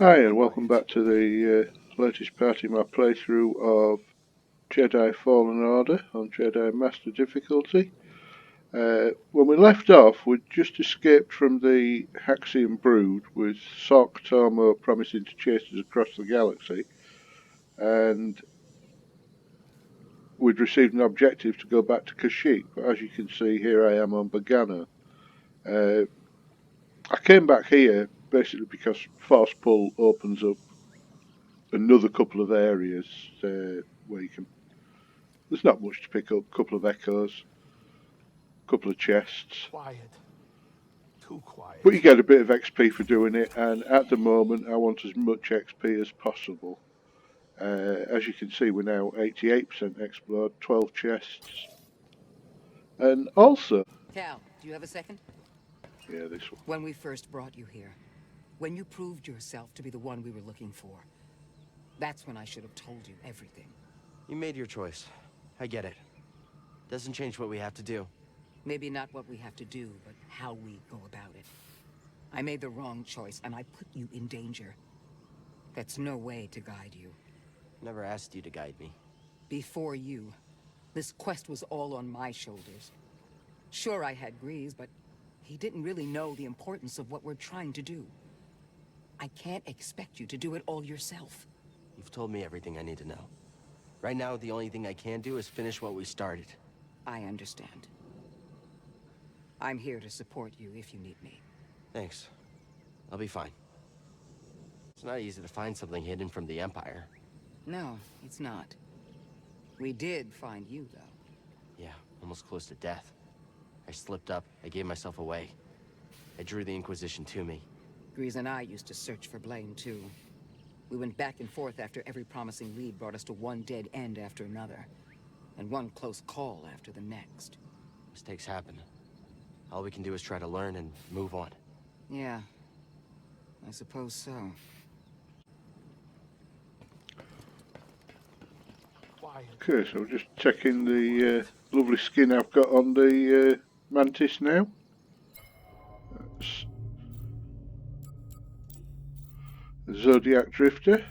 Hi, and welcome back to the latest part in my playthrough of Jedi Fallen Order on Jedi Master difficulty. When we left off, we'd just escaped from the Haxian Brood with Sok Tormo promising to chase us across the galaxy, and we'd received an objective to go back to Kashyyyk, but as you can see here I am on Bogano. I came back here basically because Force Pull opens up another couple of areas where you can. There's not much to pick up. A couple of echoes, a couple of chests. Quiet. Too quiet. But you get a bit of XP for doing it, and at the moment I want as much XP as possible. As you can see, we're now 88% explored, 12 chests. And also... Cal, do you have a second? Yeah, this one. When we first brought you here, when you proved yourself to be the one we were looking for, that's when I should have told you everything. You made your choice. I get it. Doesn't change what we have to do. Maybe not what we have to do, but how we go about it. I made the wrong choice, and I put you in danger. That's no way to guide you. Never asked you to guide me. Before you, this quest was all on my shoulders. Sure, I had Grease, but he didn't really know the importance of what we're trying to do. I can't expect you to do it all yourself. You've told me everything I need to know. Right now, the only thing I can do is finish what we started. I understand. I'm here to support you if you need me. Thanks. I'll be fine. It's not easy to find something hidden from the Empire. No, it's not. We did find you, though. Yeah, almost close to death. I slipped up. I gave myself away. I drew the Inquisition to me. Grease and I used to search for blame, too. We went back and forth after every promising lead brought us to one dead end after another. And one close call after the next. Mistakes happen. All we can do is try to learn and move on. Yeah, I suppose so. Quiet. Okay, so just checking the lovely skin I've got on the Mantis now. That's Zodiac Drifter,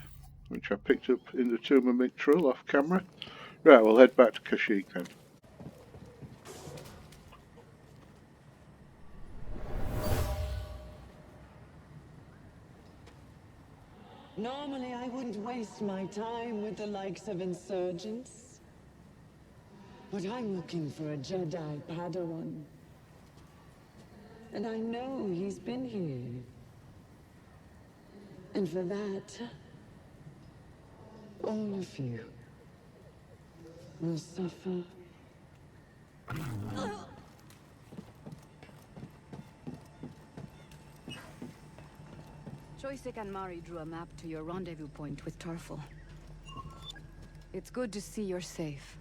which I picked up in the Tomb of Mictril off camera. Right, we'll head back to Kashyyyk then. Normally, I wouldn't waste my time with the likes of insurgents. But I'm looking for a Jedi Padawan. And I know he's been here. And for that, all of you will suffer. Kashyyyk and Mari drew a map to your rendezvous point with Tarful. It's good to see you're safe.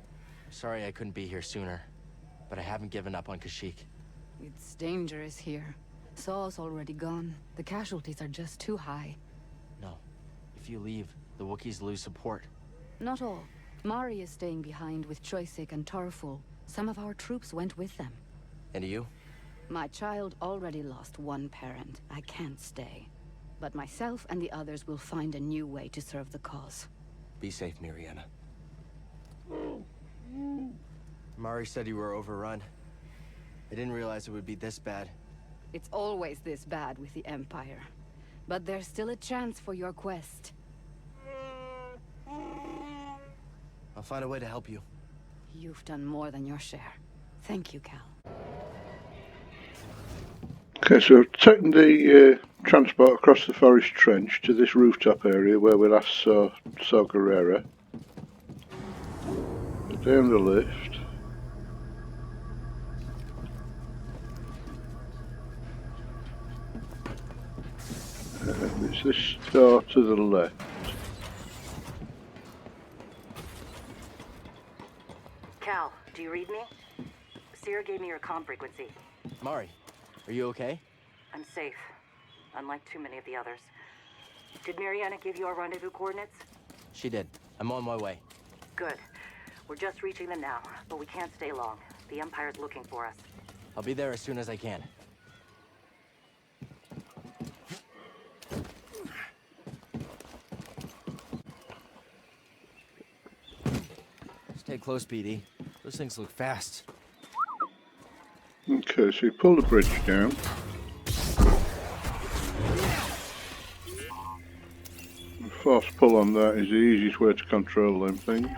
Sorry I couldn't be here sooner, but I haven't given up on Kashyyyk. It's dangerous here. Saul's already gone. The casualties are just too high. No. If you leave, the Wookiees lose support. Not all. Mari is staying behind with Kashyyyk and Tarful. Some of our troops went with them. And you? My child already lost one parent. I can't stay. But myself and the others will find a new way to serve the cause. Be safe, Miriana. Mari said you were overrun. I didn't realize it would be this bad. It's always this bad with the Empire. But there's still a chance for your quest. I'll find a way to help you. You've done more than your share. Thank you, Cal. Okay, so taking the transport across the forest trench to this rooftop area where we last saw Guerrera. Down the lift. And it's this door to the left. Cal, do you read me? Seer gave me your comm frequency. Mari, are you okay? I'm safe, unlike too many of the others. Did Mariana give you our rendezvous coordinates? She did. I'm on my way. Good. We're just reaching them now, but we can't stay long. The Empire's looking for us. I'll be there as soon as I can. Stay close, BD. Those things look fast. Okay, so you pull the bridge down. Force pull on that is the easiest way to control them things.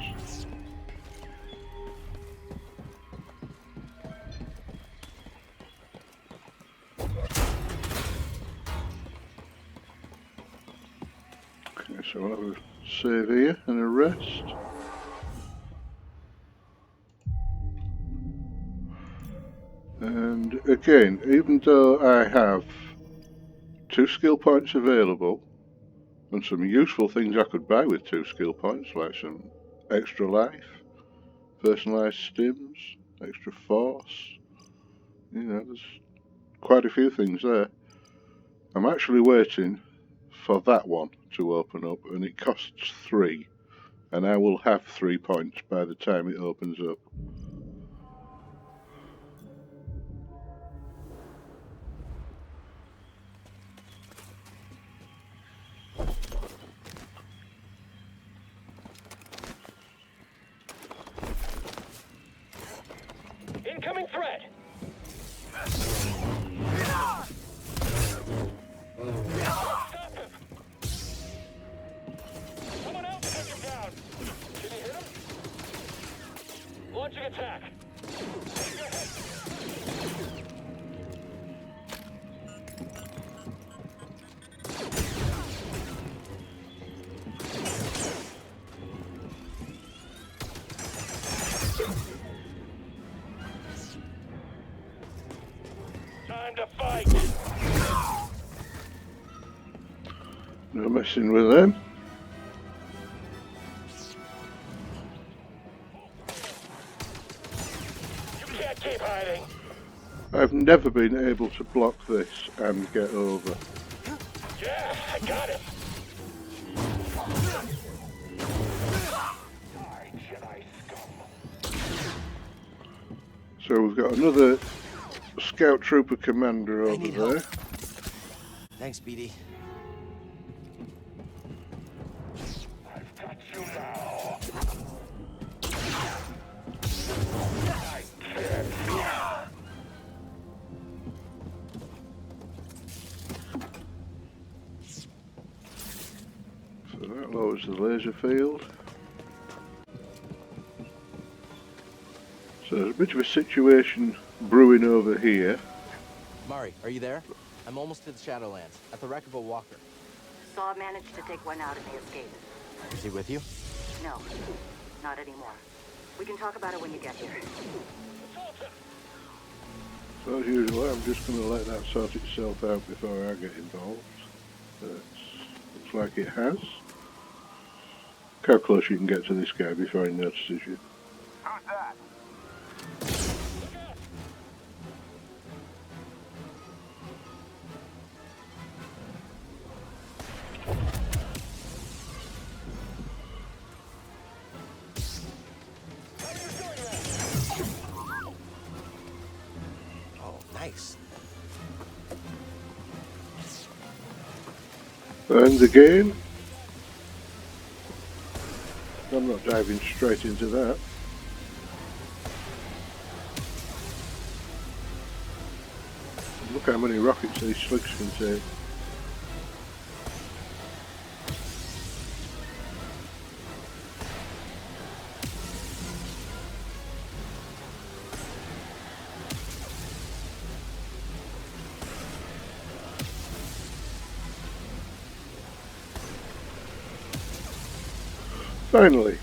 Okay, so we'll have a save here and a rest. And again, even though I have 2 skill points available, and some useful things I could buy with 2 skill points, like some extra life, personalised stims, extra force, you know, there's quite a few things there. I'm actually waiting for that one to open up, and it costs 3, and I will have 3 points by the time it opens up. Incoming threat! Stop him! Someone else take him down! Can you hit him? Launching attack! Go ahead. Time to fight! No messing with them. You can't keep hiding! I've never been able to block this and get over. Yeah, I got him! Jedi scum! So we've got another Scout Trooper Commander over need there. help. Thanks, BD. I've got you now! I can't! So that lowers the laser field. So there's a bit of a situation brewing over here. Mari, are you there? I'm almost to the Shadowlands, at the wreck of a walker. Saw managed to take one out in the escape. Is he with you? No, not anymore. We can talk about it when you get here. So as usual, I'm just going to let that sort itself out before I get involved. Looks like it has. Look how close you can get to this guy before he notices you. Who's that? Oh, nice. And again, I'm not diving straight into that. Look how many rockets these slicks can take. Finally.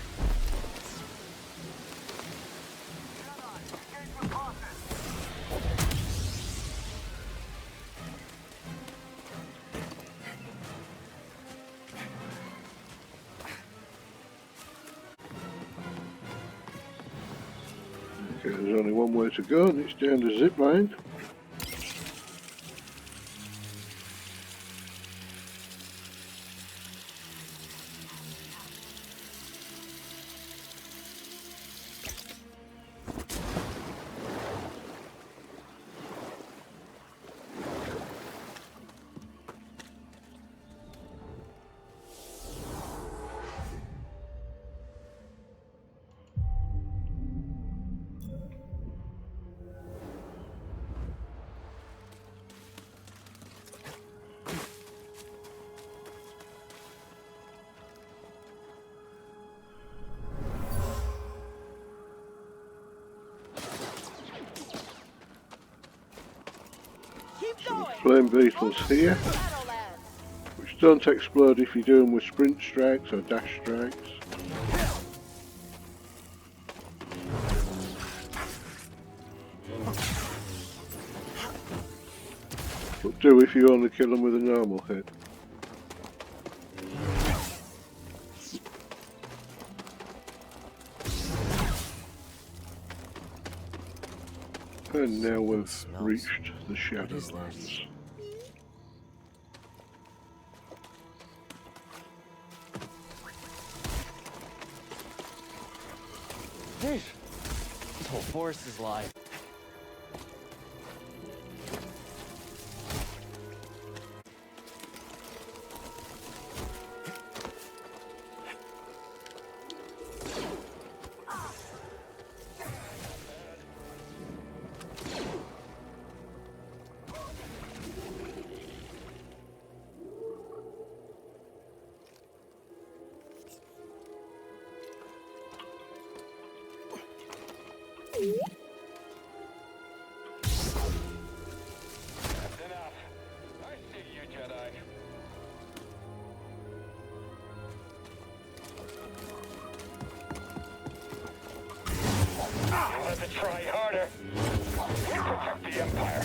Okay, there's only one way to go, and it's down the zip line. flame beetles here, which don't explode if you do them with sprint strikes or dash strikes. But do if you only kill them with a normal hit. And now we've reached the Shadowlands. This whole forest is alive. That's enough. I see you, Jedi. You'll have to try harder. We protect the Empire.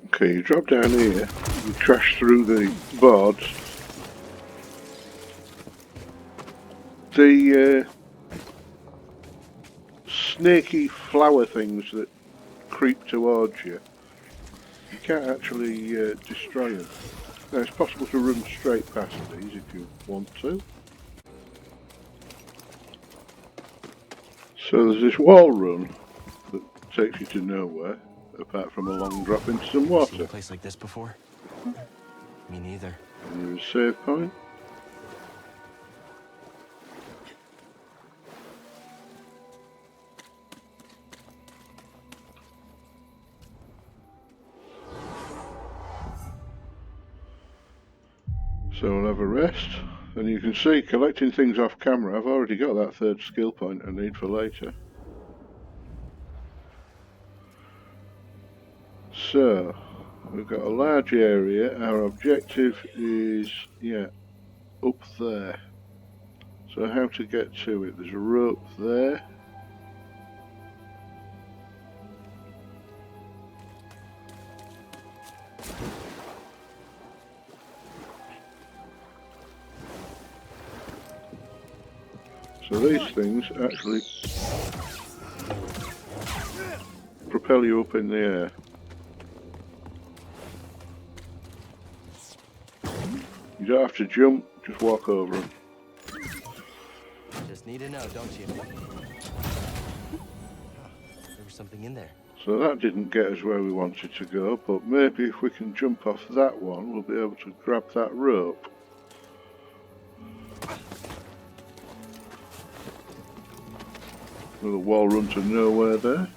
Okay, you drop down here, you crash through the boards. The snaky flower things that creep towards you, you can't actually destroy them. Now it's possible to run straight past these if you want to. So there's this wall run that takes you to nowhere, apart from a long drop into some Seen water. a place like this before? Me neither. And there's a save point. So we'll have a rest, and you can see collecting things off camera, I've already got that third skill point I need for later. So, we've got a large area, our objective is, up there. So how to get to it, there's a rope there. So these things actually propel you up in the air. You don't have to jump, just walk over them. Just need to know, don't you? There was something in there. So that didn't get us where we wanted to go, but maybe if we can jump off that one, we'll be able to grab that rope. With a wall run to nowhere there.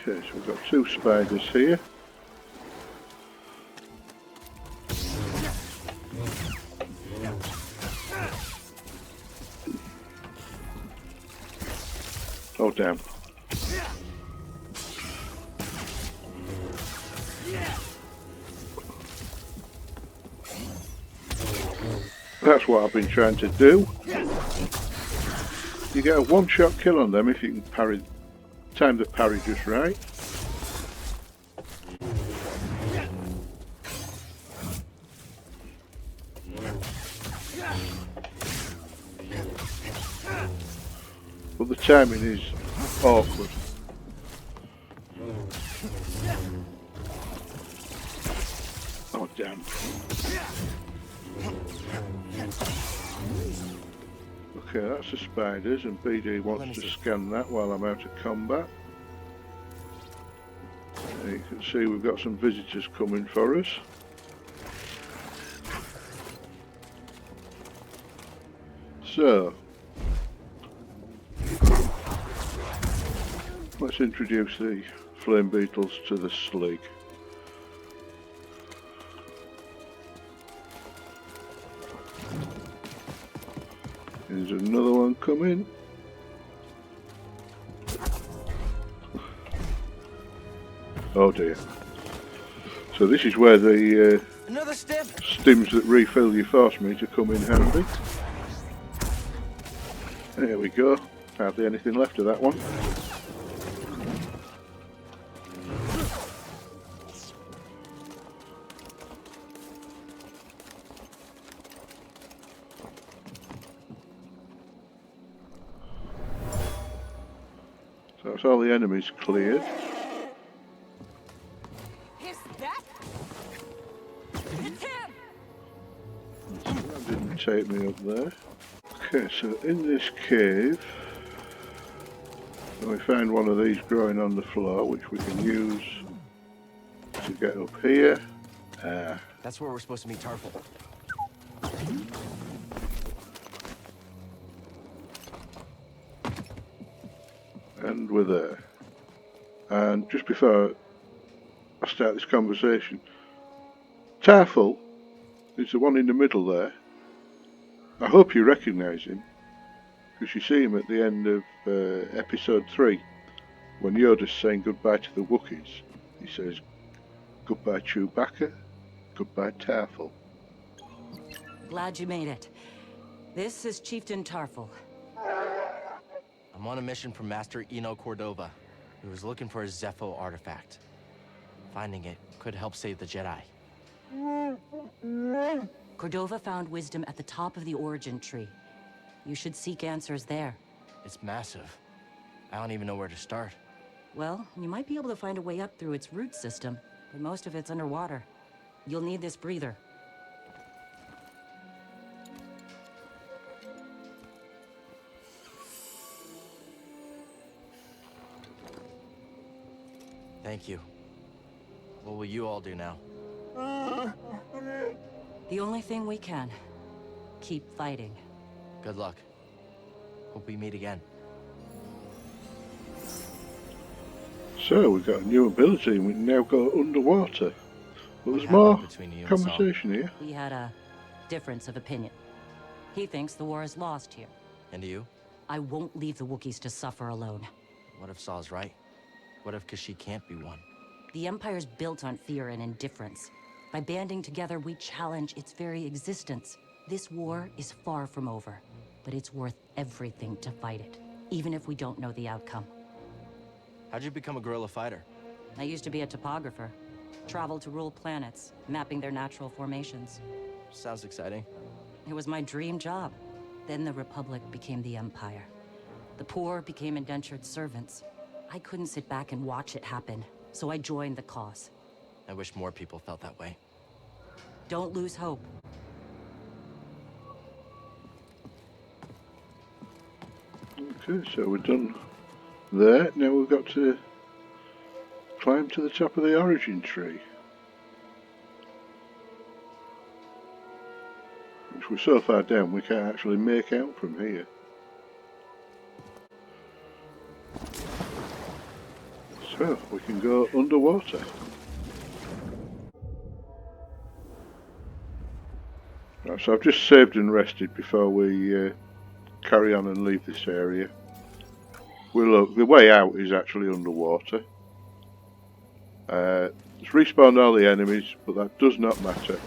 Okay, so we've got two spiders here. Oh damn. That's what I've been trying to do. You get a one-shot kill on them if you can parry, time the parry just right. But the timing is awkward. Oh damn. Okay, that's the spiders, and BD wants to scan that while I'm out of combat. And you can see we've got some visitors coming for us. So, let's introduce the flame beetles to the Kashyyyk. There's another one coming. Oh dear. So this is where the Another stiff. stims that refill your force meter come in handy. There we go. Hardly anything left of that one. So that's all the enemies cleared. Is that? It's him! That didn't take me up there. Okay, so in this cave, we find one of these growing on the floor, which we can use to get up here. That's where we're supposed to meet Tarful. And we're there. And just before I start this conversation, Tarful is the one in the middle there. I hope you recognise him, because you see him at the end of episode 3, when Yoda's saying goodbye to the Wookiees. He says, "Goodbye Chewbacca, goodbye Tarful." Glad you made it. This is Chieftain Tarful. I'm on a mission from Master Eno Cordova, who was looking for a Zepho artifact. Finding it could help save the Jedi. Cordova found wisdom at the top of the origin tree. You should seek answers there. It's massive. I don't even know where to start. Well, you might be able to find a way up through its root system, but most of it's underwater. You'll need this breather. Thank you. What will you all do now? The only thing we can. Keep fighting. Good luck. Hope we meet again. So we've got a new ability and we can now go underwater. But What there's more happened between you and Saul? conversation here. We had a difference of opinion. He thinks the war is lost here. And you? I won't leave the Wookiees to suffer alone. What if Saw's right? What if Kashyyyk can't be won? The Empire's built on fear and indifference. By banding together, we challenge its very existence. This war is far from over, but it's worth everything to fight it, even if we don't know the outcome. How'd you become a guerrilla fighter? I used to be a topographer. Traveled to rule planets, mapping their natural formations. Sounds exciting. It was my dream job. Then the Republic became the Empire. The poor became indentured servants. I couldn't sit back and watch it happen, so I joined the cause. I wish more people felt that way. Don't lose hope. Okay, so we're done there. Now we've got to climb to the top of the origin tree. Which we're so far down we can't actually make out from here. So we can go underwater. Right, so I've just saved and rested before we carry on and leave this area. Well, look, the way out is actually underwater. It's respawned all the enemies, but that does not matter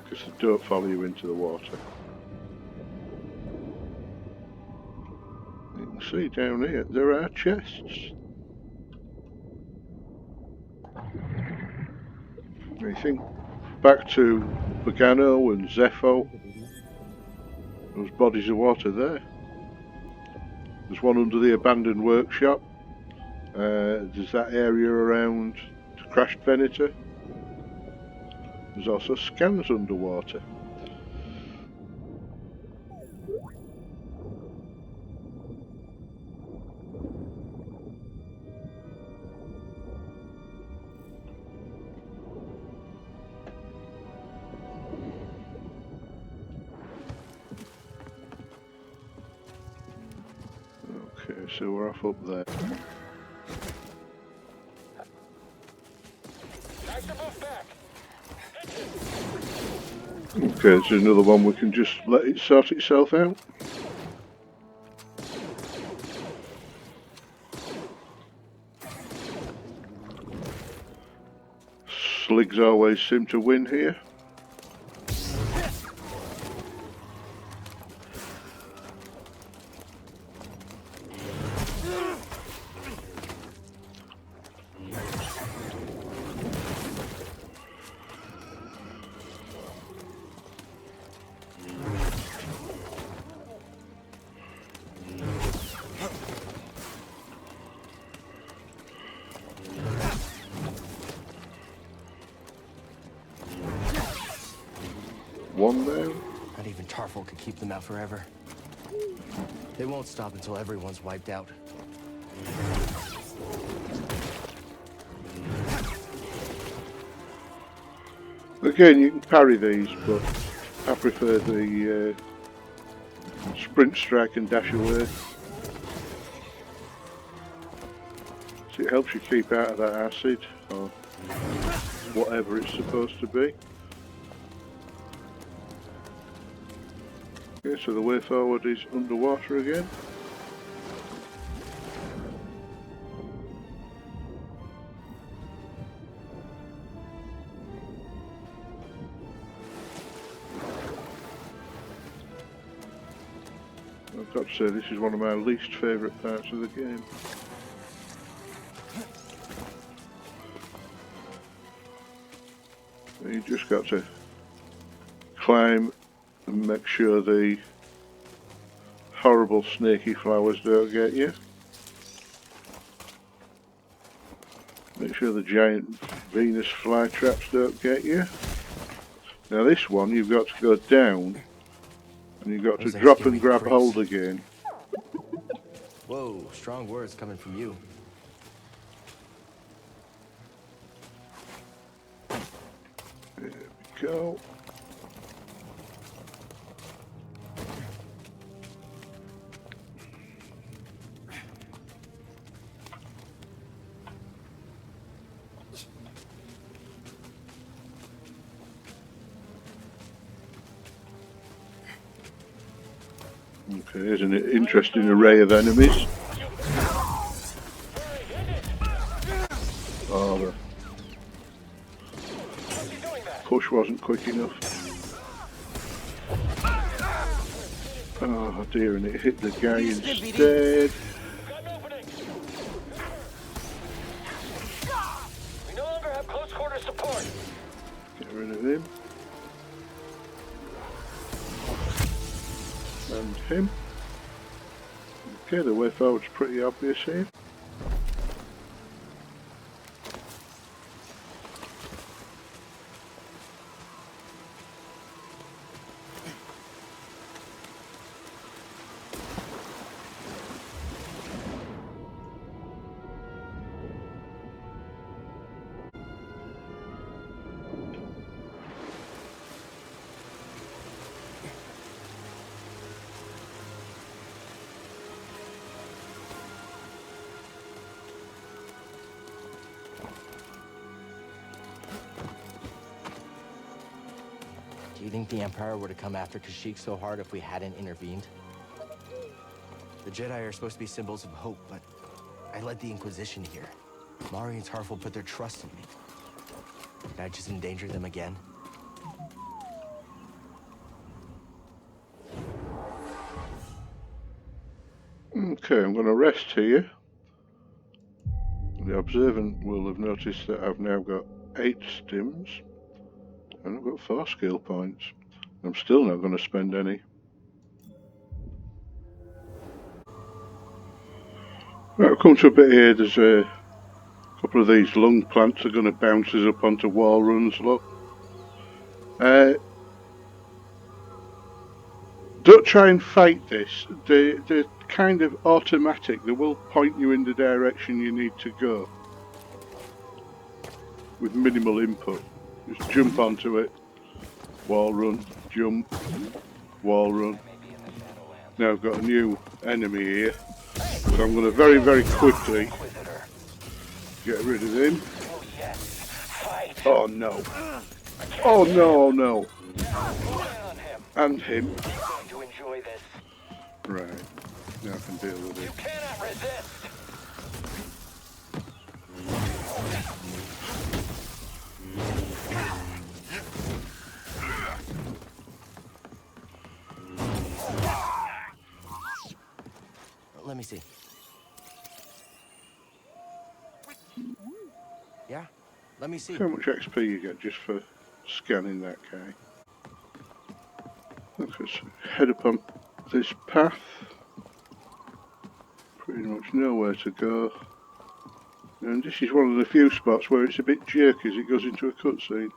because they don't follow you into the water. You can see down here there are chests. Anything back to Bogano and Zepho. Those bodies of water there. There's one under the abandoned workshop. There's that area around the crashed Venator. There's also scans underwater. Okay, so we're off up there. Okay, there's another one we can just let it sort itself out. Earthligs always seem to win here. One down. Not even Tarful could keep them out forever. They won't stop until everyone's wiped out. Again, you can parry these, but I prefer the sprint strike and dash away. So it helps you keep out of that acid, or whatever it's supposed to be. Okay, so the way forward is underwater again. I've got to say, this is one of my least favourite parts of the game. You just got to climb and make sure the horrible snaky flowers don't get you. Make sure the giant Venus flytraps don't get you. Now this one, you've got to go down and you've got to drop and grab hold again. Whoa, strong words coming from you. There we go. Okay, there's an interesting array of enemies. Oh, the push wasn't quick enough. Oh dear, and it hit the guy instead. We no longer have close quarter support. Get rid of him. And him. Okay, the way forward's pretty obvious here. Do you think the Empire would have come after Kashyyyk so hard if we hadn't intervened? The Jedi are supposed to be symbols of hope, but I led the Inquisition here. Mari and Tarful put their trust in me. Did I just endanger them again? Okay, I'm going to rest here. The observant will have noticed that I've now got 8 stims. And I've got 4 skill points. I'm still not going to spend any. Right, I've come to a bit here. There's a couple of these lung plants are going to bounce us up onto wall runs, look. Don't try and fight this. They're kind of automatic. They will point you in the direction you need to go. With minimal input. Just jump onto it, wall run, jump, wall run. Now I've got a new enemy here, so I'm going to very, very quickly get rid of him. Oh no. Oh no, no. And him. Right, now I can deal with it. You cannot resist. Let me see. Yeah, let me see. How much XP you get just for scanning that guy. Let's head up on this path. Pretty much nowhere to go. And this is one of the few spots where it's a bit jerky as it goes into a cutscene.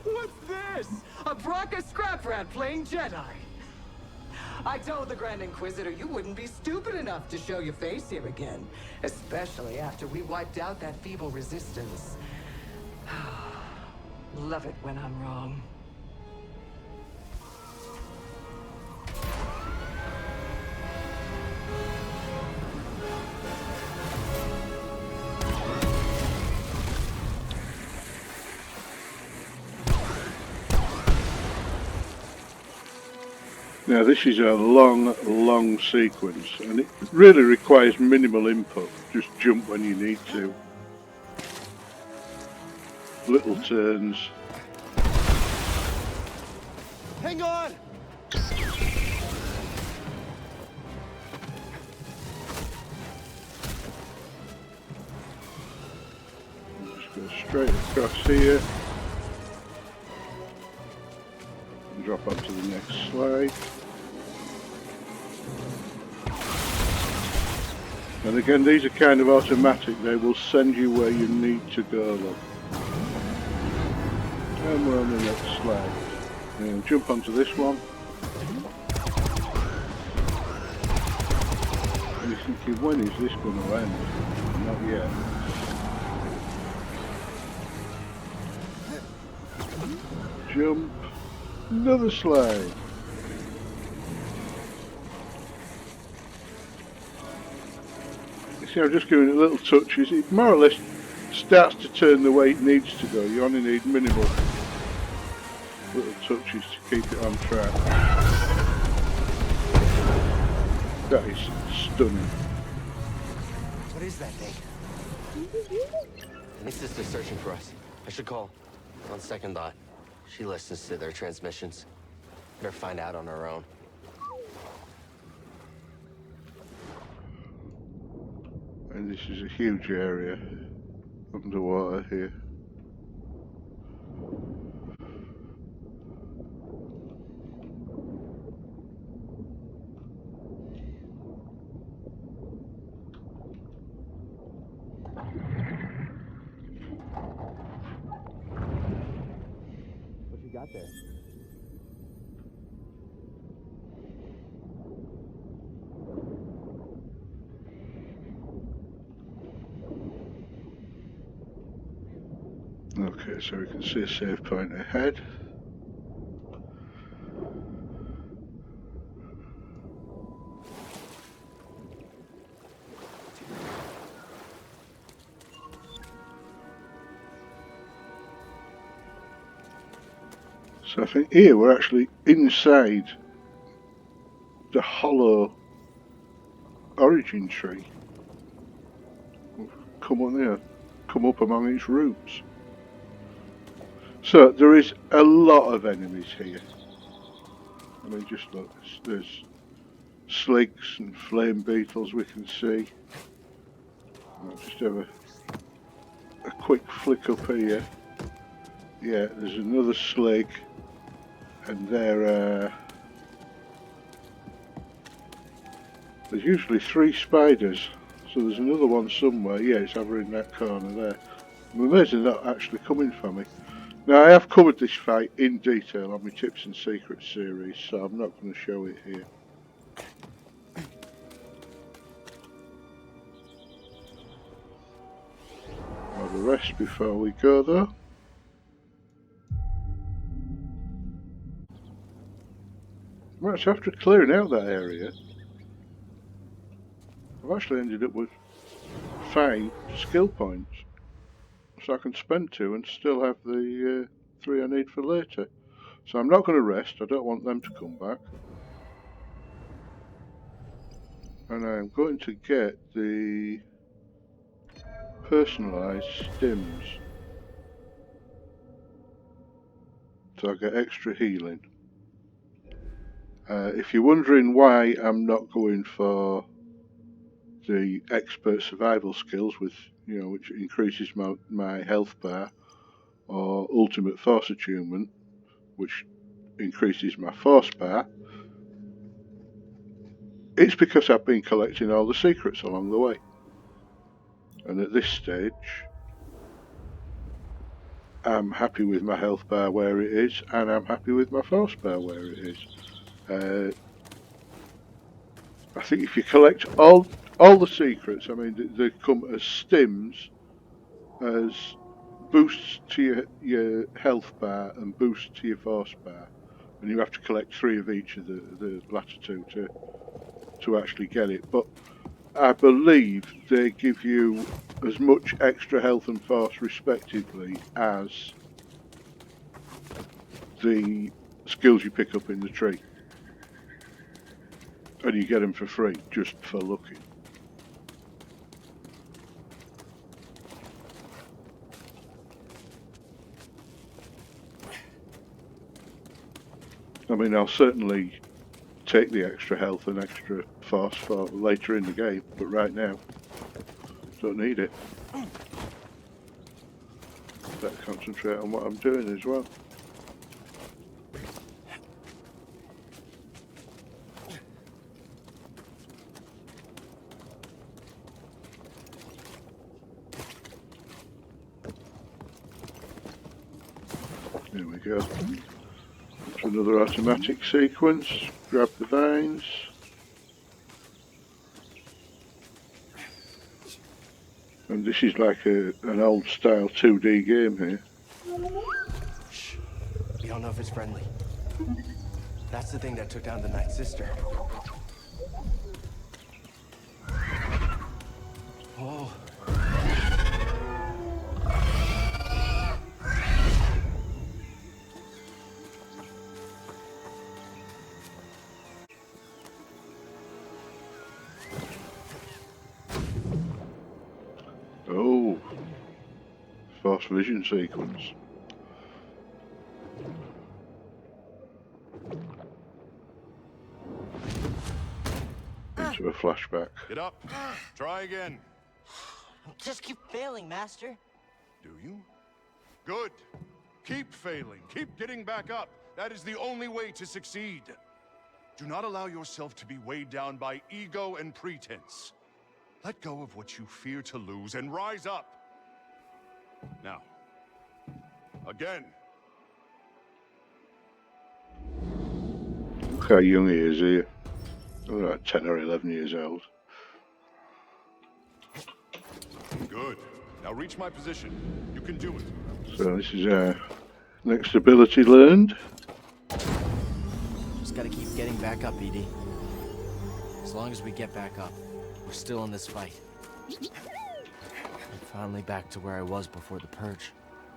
What's this? A Bracca scrap rat playing Jedi. I told the Grand Inquisitor you wouldn't be stupid enough to show your face here again. Especially after we wiped out that feeble resistance. Love it when I'm wrong. Now this is a long sequence and it really requires minimal input. Just jump when you need to. Little turns. Hang on! Just go straight across here. And drop onto the next slide. And again, these are kind of automatic. They will send you where you need to go, look. And we're on the next slide. And jump onto this one. And you're thinking, when is this going to end? Not yet. Jump. Another slide. You see, I'm just giving it little touches. It more or less starts to turn the way it needs to go. You only need minimal little touches to keep it on track. That is stunning. What is that thing? My sister's searching for us. I should call. On second thought, she listens to their transmissions. Better find out on her own. And this is a huge area underwater here. What you got there? Okay, so we can see a save point ahead. So I think here we're actually inside the hollow origin tree. We've come on there, come up among its roots. So there is a lot of enemies here. I mean, just look, there's sligs and flame beetles we can see. I'll just have a quick flick up here. Yeah, there's another slig, and there's usually 3 spiders, so there's another one somewhere. Yeah, it's over in that corner there. I'm amazed they're not actually coming for me. Now, I have covered this fight in detail on my Tips and Secrets series, so I'm not going to show it here. I'll have a rest before we go though. Right, so after clearing out that area, I've actually ended up with 5 skill points. So I can spend 2 and still have the 3 I need for later. So I'm not going to rest, I don't want them to come back. and I'm going to get the personalised stims, so I get extra healing. If you're wondering why I'm not going for the expert survival skills, with which increases my health bar, or ultimate force attunement, which increases my force bar, it's because I've been collecting all the secrets along the way. And at this stage, I'm happy with my health bar where it is, and I'm happy with my force bar where it is. I think if you collect all the secrets, I mean, they come as stims, as boosts to your health bar and boosts to your force bar, and you have to collect 3 of each of the latter 2 to actually get it. But I believe they give you as much extra health and force respectively as the skills you pick up in the tree, and you get them for free just for looking. I mean, I'll certainly take the extra health and extra force for later in the game, but right now, don't need it. Better concentrate on what I'm doing as well. There we go. To another automatic sequence. Grab the vines. And this is like an old style 2D game here. Shh. We don't know if it's friendly. That's the thing that took down the Night Sister. Whoa. Oh, force vision sequence. Into a flashback. Get up. Try again. Just keep failing, Master. Do you? Good. Keep failing. Keep getting back up. That is the only way to succeed. Do not allow yourself to be weighed down by ego and pretense. Let go of what you fear to lose and rise up. Now, again. Look how young he is here. Like 10 or 11 years old. Good. Now reach my position. You can do it. So this is our next ability learned. Just gotta keep getting back up, ED. As long as we get back up, we're still in this fight. I'm finally back to where I was before the Purge.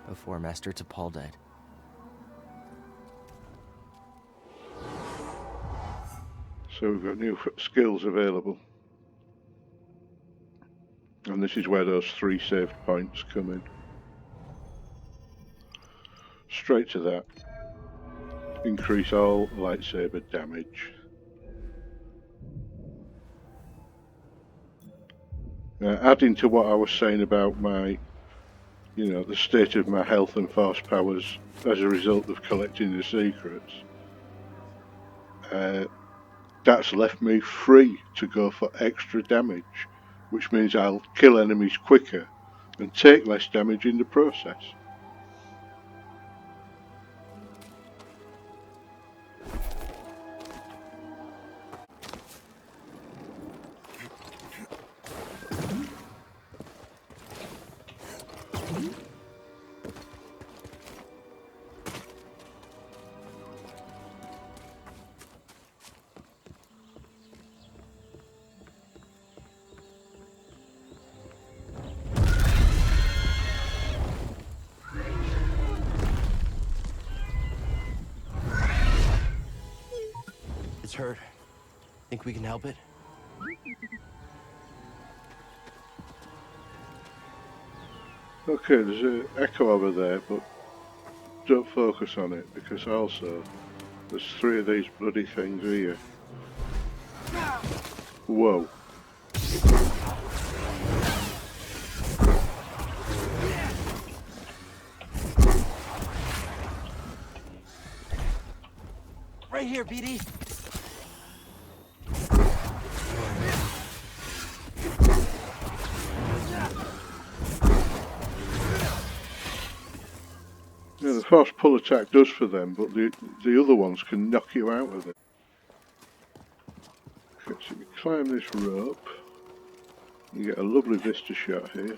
Before Master T'Pol died. So we've got new skills available. And this is where those 3 saved points come in. Straight to that. Increase all lightsaber damage. Adding to what I was saying about my, the state of my health and force powers as a result of collecting the secrets, that's left me free to go for extra damage, which means I'll kill enemies quicker and take less damage in the process. It's hurt. Think we can help it? Okay, there's an echo over there, but don't focus on it, because also there's 3 of these bloody things here. Whoa. Right here, BD. Yeah, the fast pull attack does for them, but the other ones can knock you out with it. Okay, so we climb this rope. You get a lovely vista shot here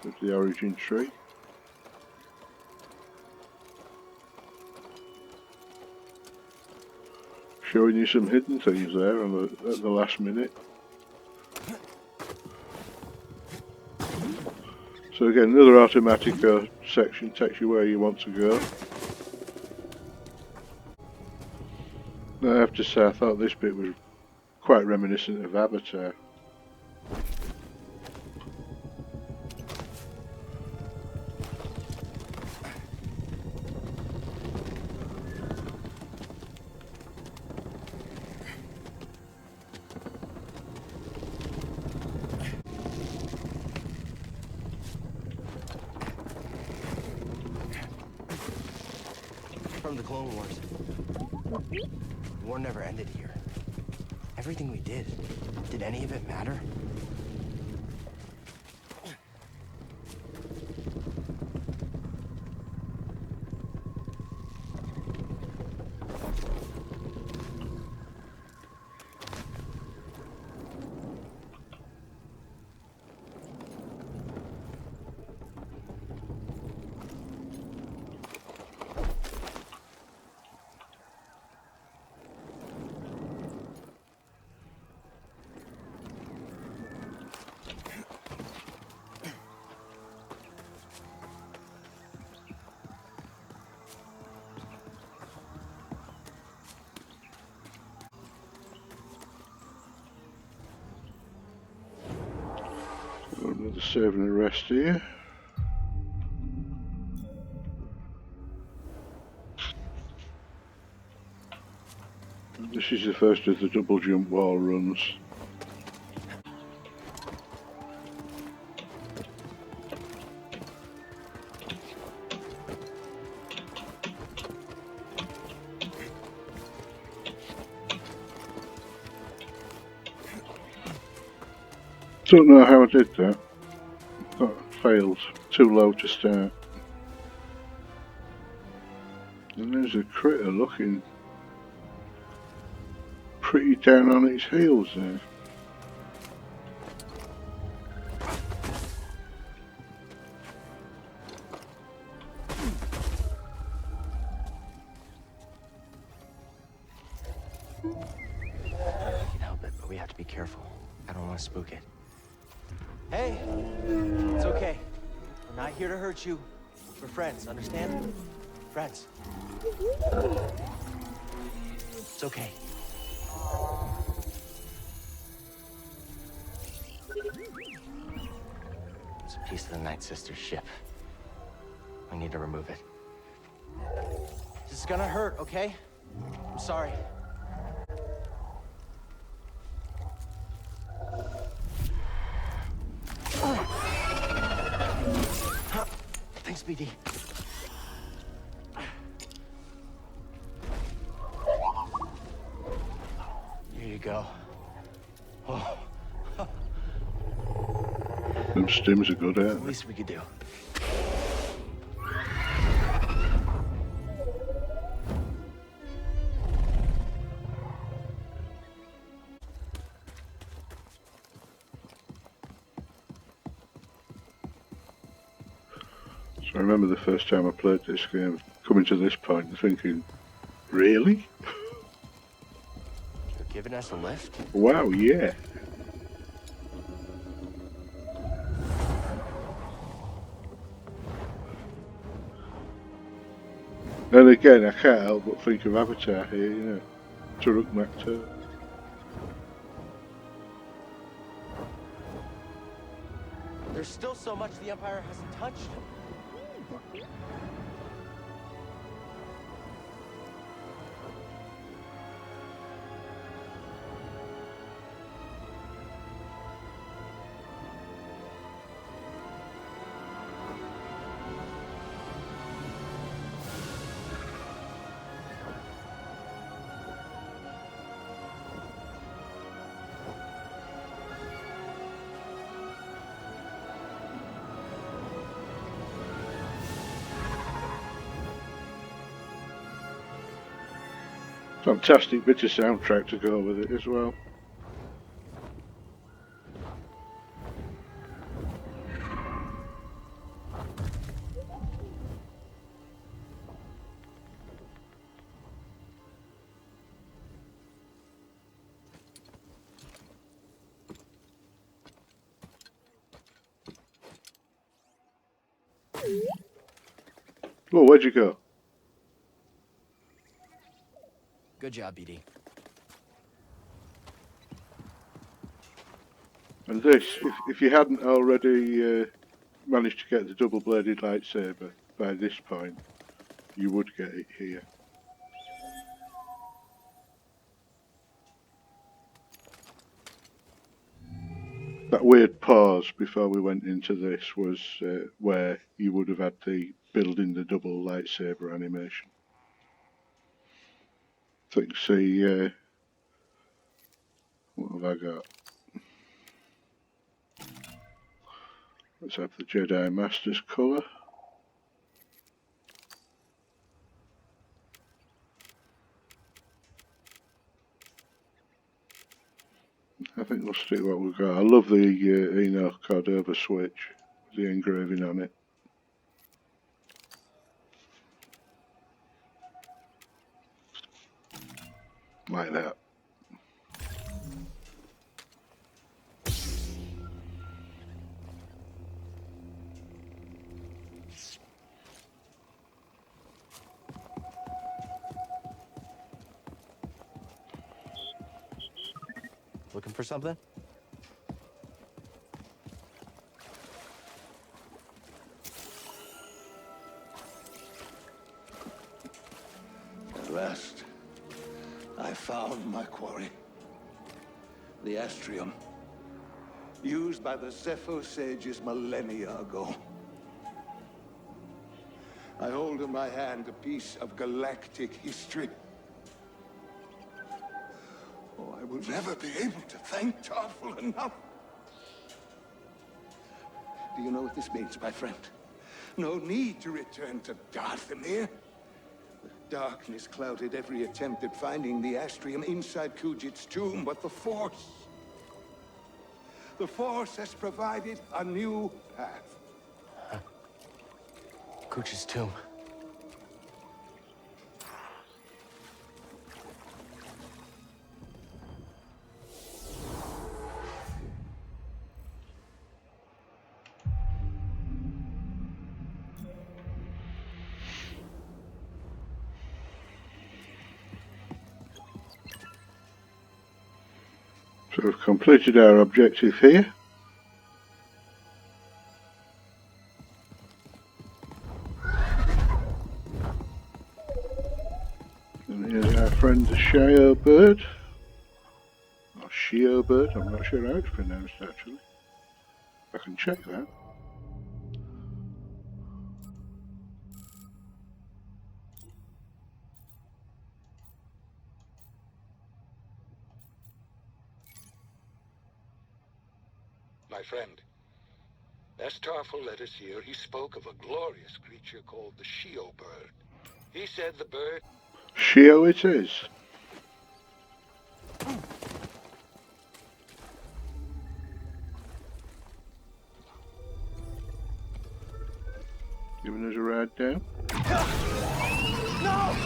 of the origin tree. Showing you some hidden things there at the last minute. So again, another Automatica section takes you where you want to go. Now I have to say, I thought this bit was quite reminiscent of Avatar. From the Clone Wars. The war never ended here. Everything we did any of it matter? Another save and a rest here. This is the first of the double jump wall runs. Don't know how I did that. That failed. Too low to start. And there's a critter looking pretty down on its heels there. I can help it, but we have to be careful. I don't want to spook it. Hey! It's okay. We're not here to hurt you. We're friends, understand? Friends. It's okay. It's a piece of the Night Sister's ship. We need to remove it. This is gonna hurt, okay? I'm sorry. Thanks, BD. Here you go. Oh. Them stims are good, aren't The they? least we could do. So I remember the first time I played this game, coming to this point and thinking, really? You're giving us a lift? Wow, yeah. And again, I can't help but think of Avatar here, you know. Turuk Makto. There's still so much the Empire hasn't touched. Fantastic bit of soundtrack to go with it as well. Oh, where'd you go? Good job, BD. And this, if you hadn't already managed to get the double-bladed lightsaber by this point, you would get it here. That weird pause before we went into this was where you would have had the building the double lightsaber animation. So you can see, what have I got? Let's have the Jedi Master's colour. I think we'll stick what we've got. I love the Eno Cordova switch, the engraving on it. Like that. Looking for something? At last, I found my quarry. The Astrium, used by the Zepho sages millennia ago. I hold in my hand a piece of galactic history. Oh, I will never be able to thank Tarful enough. Do you know what this means, my friend? No need to return to Dathomir. Darkness clouded every attempt at finding the Astrium inside Kujit's tomb, but the Force has provided a new path. Kuch's tomb. So we've completed our objective here. And here's our friend the Shio bird. Or Shio bird, I'm not sure how it's pronounced actually. I can check that. My friend, as Tarful led us here, he spoke of a glorious creature called the Shio bird. He said the bird... Shio it is. Giving us a ride down. No!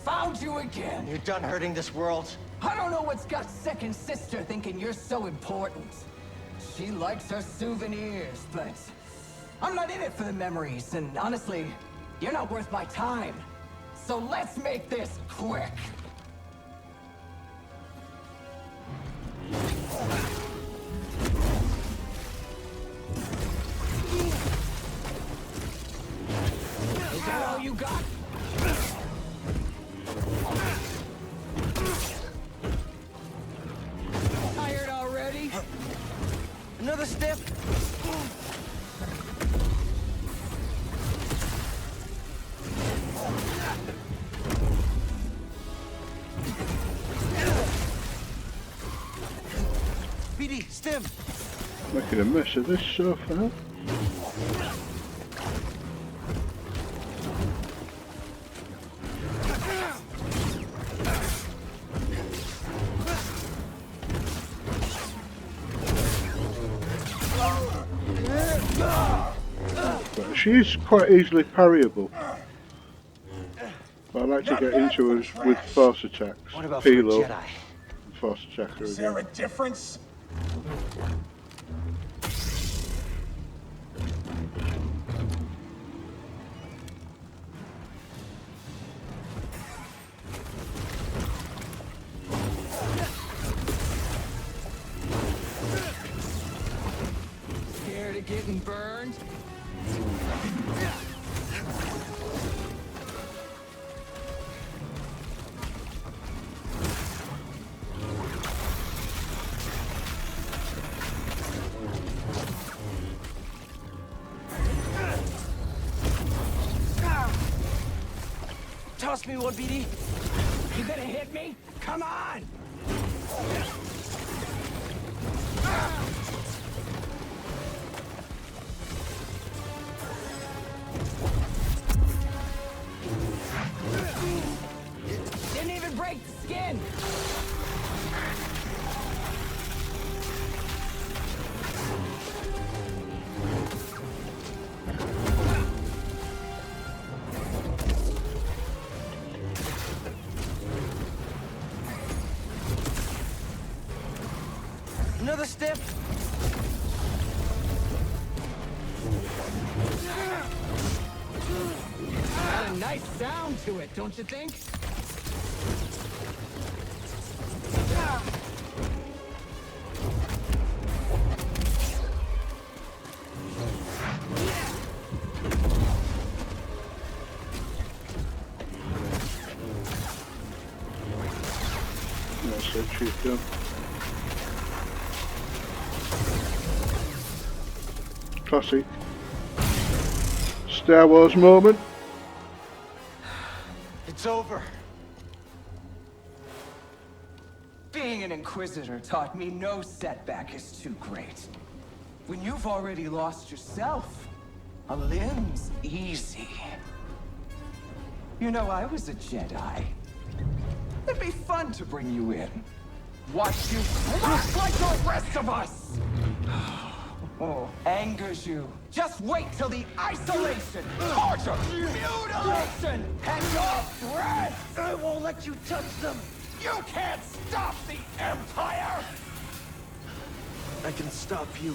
Found you again! You're done hurting this world. I don't know what's got second sister thinking you're so important. She likes her souvenirs, but I'm not in it for the memories, and honestly, you're not worth my time. So let's make this quick. Is that all you got? Tired already? Another step. BD, stim. Making a mess of this so far. But she is quite easily parryable. But I like to get into her with force attacks. What about for a Peel Jedi? up, force attack her Is there a again. difference? Scared of getting burned? Toss me one, BD. You gonna hit me? Come on! Didn't even break the skin! Another step. Got a nice sound to it, don't you think? That's it, she's done. Classic Star Wars moment. It's over. Being an Inquisitor taught me no setback is too great. When you've already lost yourself, a limb's easy. You know, I was a Jedi. It'd be fun to bring you in. Watch you crush like the rest of us! Oh, angers you. Just wait till the isolation, torture, mutilation, and your breath! I won't let you touch them. You can't stop the Empire! I can stop you.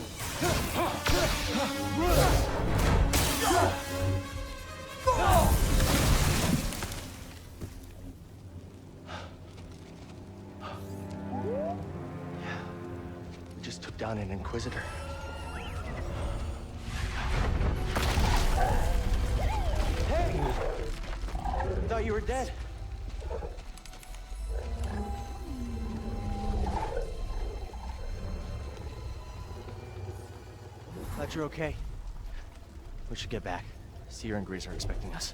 We just took down an Inquisitor. Hey! I thought you were dead. Glad you're okay. We should get back. Seer and Grease are expecting us.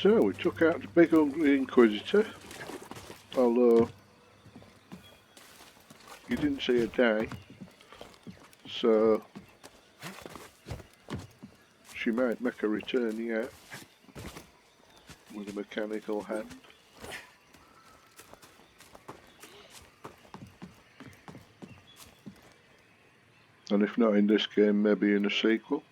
So we took out the big ugly Inquisitor, although you didn't see her die, so she might make a return yet with a mechanical hand. And if not in this game, maybe in a sequel.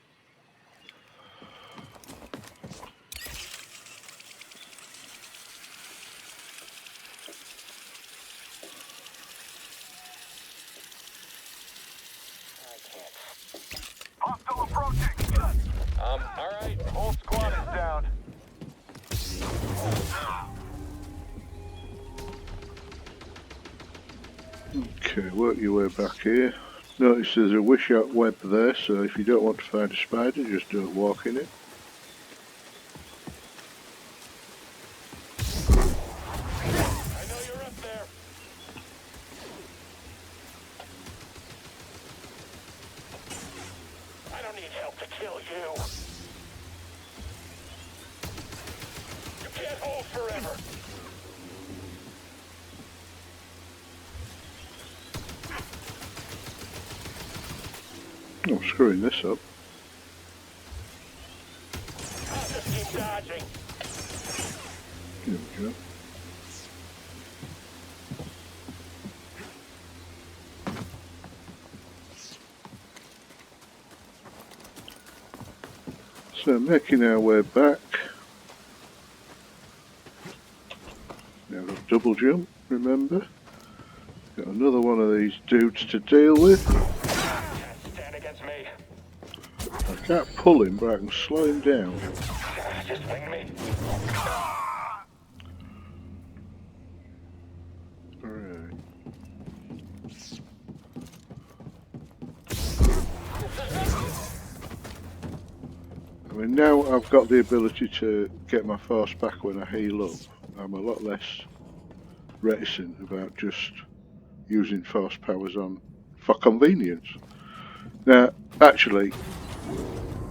Hostile approaching. Alright, whole squad is down. Okay, work your way back here. Notice there's a wish-out web there, so if you don't want to find a spider, just don't walk in it. I know you're up there. I don't need help to kill you. You can't hold forever. I'm screwing this up. I'll just keep dodging. There we go. So making our way back. Now a double jump, remember? Got another one of these dudes to deal with. Can't stand against me. I can't pull him, but I can slow him down. Just wing me. Alright. I mean, now I've got the ability to get my force back when I heal up. I'm a lot less reticent about just using force powers on for convenience. Now, actually,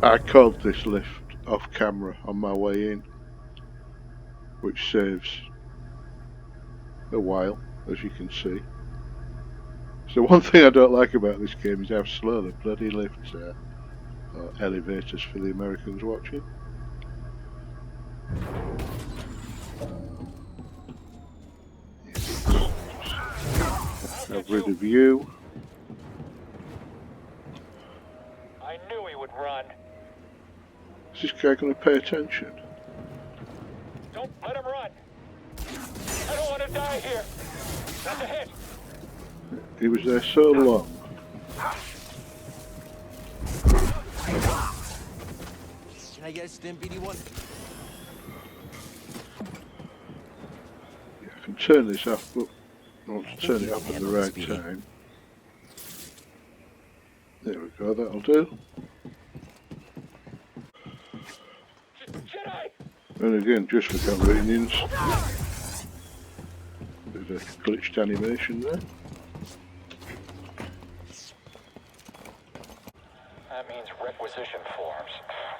I called this lift off camera on my way in, which saves a while, as you can see. So one thing I don't like about this game is how slow the bloody lifts are, or elevators for the Americans watching. Get rid of you. I knew he would run. Is this guy going to pay attention? Don't let him run. I don't want to die here. That's a hit. He was there so long. Can I get a stim, BD1? Yeah, I can turn this off, but I want to turn it up at the right time. There we go, that'll do. Jedi! And again, just for convenience, bit of a glitched animation there. That means requisition forms.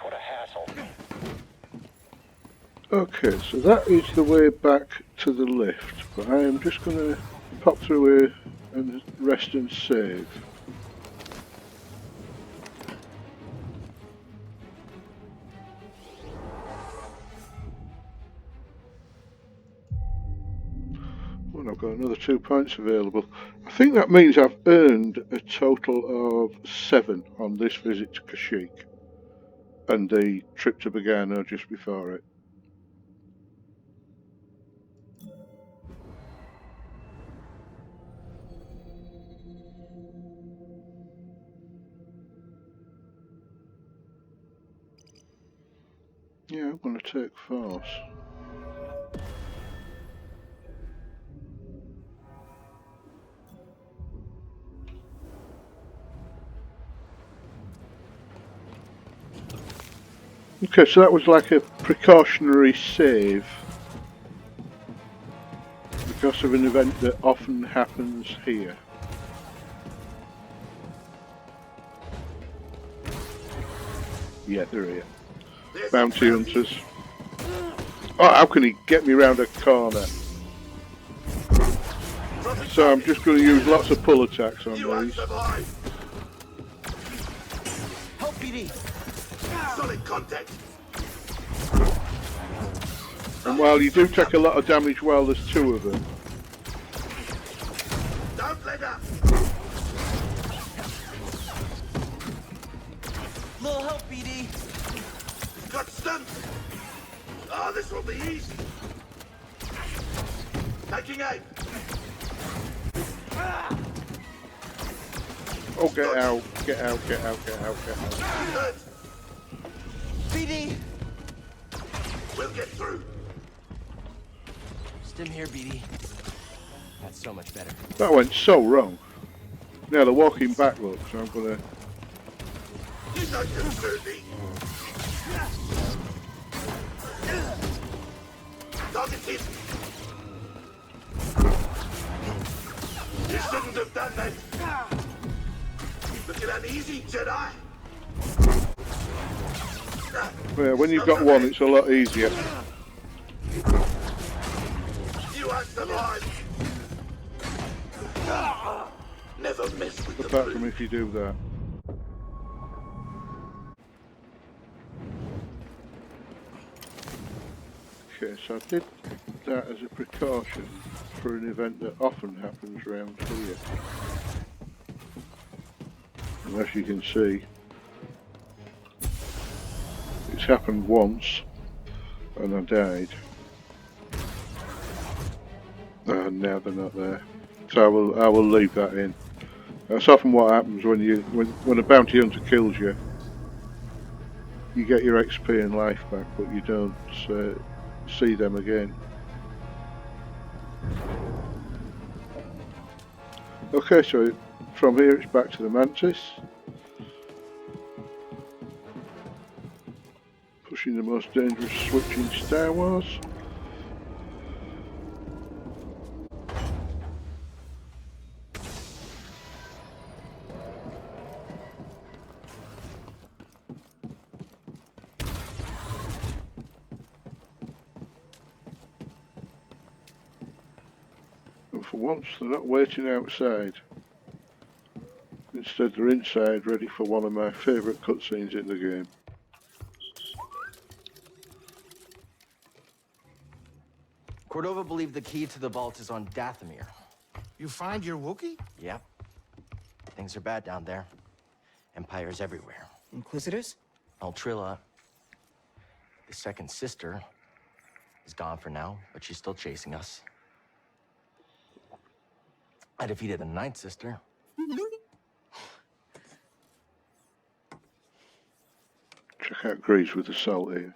What a hassle. Okay, so that is the way back to the lift, but I am just going to pop through here and rest and save. Well, I've got another 2 points available. I think that means I've earned a total of 7 on this visit to Kashyyyk and the trip to Bogano just before it. Yeah, I'm going to take force. Okay, so that was like a precautionary save because of an event that often happens here. Yeah, they're here. Bounty hunters. Oh, how can he get me round a corner? So I'm just going to use lots of pull attacks on these. Help, BD! Solid contact. And while you do take a lot of damage while there's 2 of them, Don't let up. This will be easy. Taking aim. Oh, get out, get out, get out, get out, get out. Good. BD! We'll get through. Stim here, BD. That's so much better. That went so wrong. Now they're walking back, look, so I'm gonna... You know you screwed me. Targeted. You shouldn't have done that. Looking uneasy, Jedi. Yeah, when you've got one, it's a lot easier. You won't survive. Never mess with the Apart from if you do that. Okay, so I did that as a precaution for an event that often happens around here. And as you can see, it's happened once and I died. And now they're not there. So I will leave that in. That's often what happens when a bounty hunter kills you. You get your XP and life back, but you don't see them again. Okay, so from here it's back to the Mantis. Pushing the most dangerous switch in Star Wars. And for once they're not waiting outside. Instead they're inside, ready for one of my favourite cutscenes in the game. Cordova believed the key to the vault is on Dathomir. You find your Wookiee? Yep. Things are bad down there. Empires everywhere. Inquisitors? Trilla, the second sister, is gone for now, but she's still chasing us. I defeated the ninth sister. Check out Greaves with the salt here,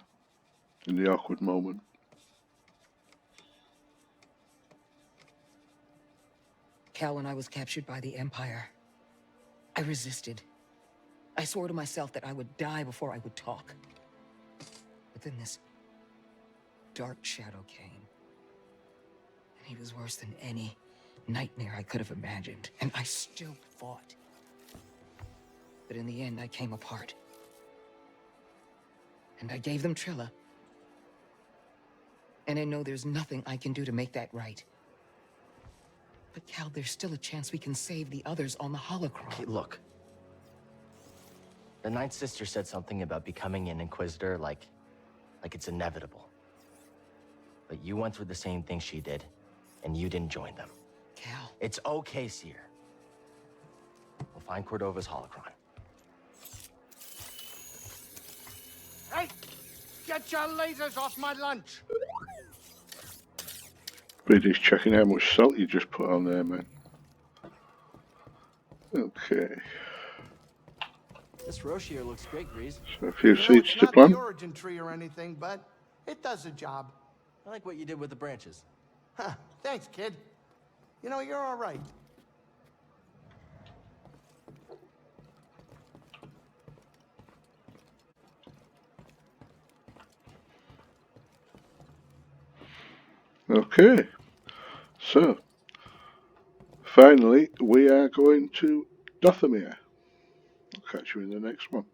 in the awkward moment. Cal, when I was captured by the Empire, I resisted. I swore to myself that I would die before I would talk. But then this dark shadow came. And he was worse than any nightmare I could have imagined. And I still fought. But in the end, I came apart. And I gave them Trilla. And I know there's nothing I can do to make that right. But Cal, there's still a chance we can save the others on the holocron. Okay, look. The ninth sister said something about becoming an Inquisitor like it's inevitable. But you went through the same thing she did, and you didn't join them. Cal. It's okay, Seer. We'll find Cordova's holocron. Hey! Get your lasers off my lunch! Brady's checking how much salt you just put on there, man. Okay. This Roshi looks great, Grease. So a few seeds It's to not plant. the origin tree or anything, but it does the job. I like what you did with the branches. Huh, thanks, kid. You know, you're all right. Okay. So, finally, we are going to Dathomir. I'll catch you in the next one.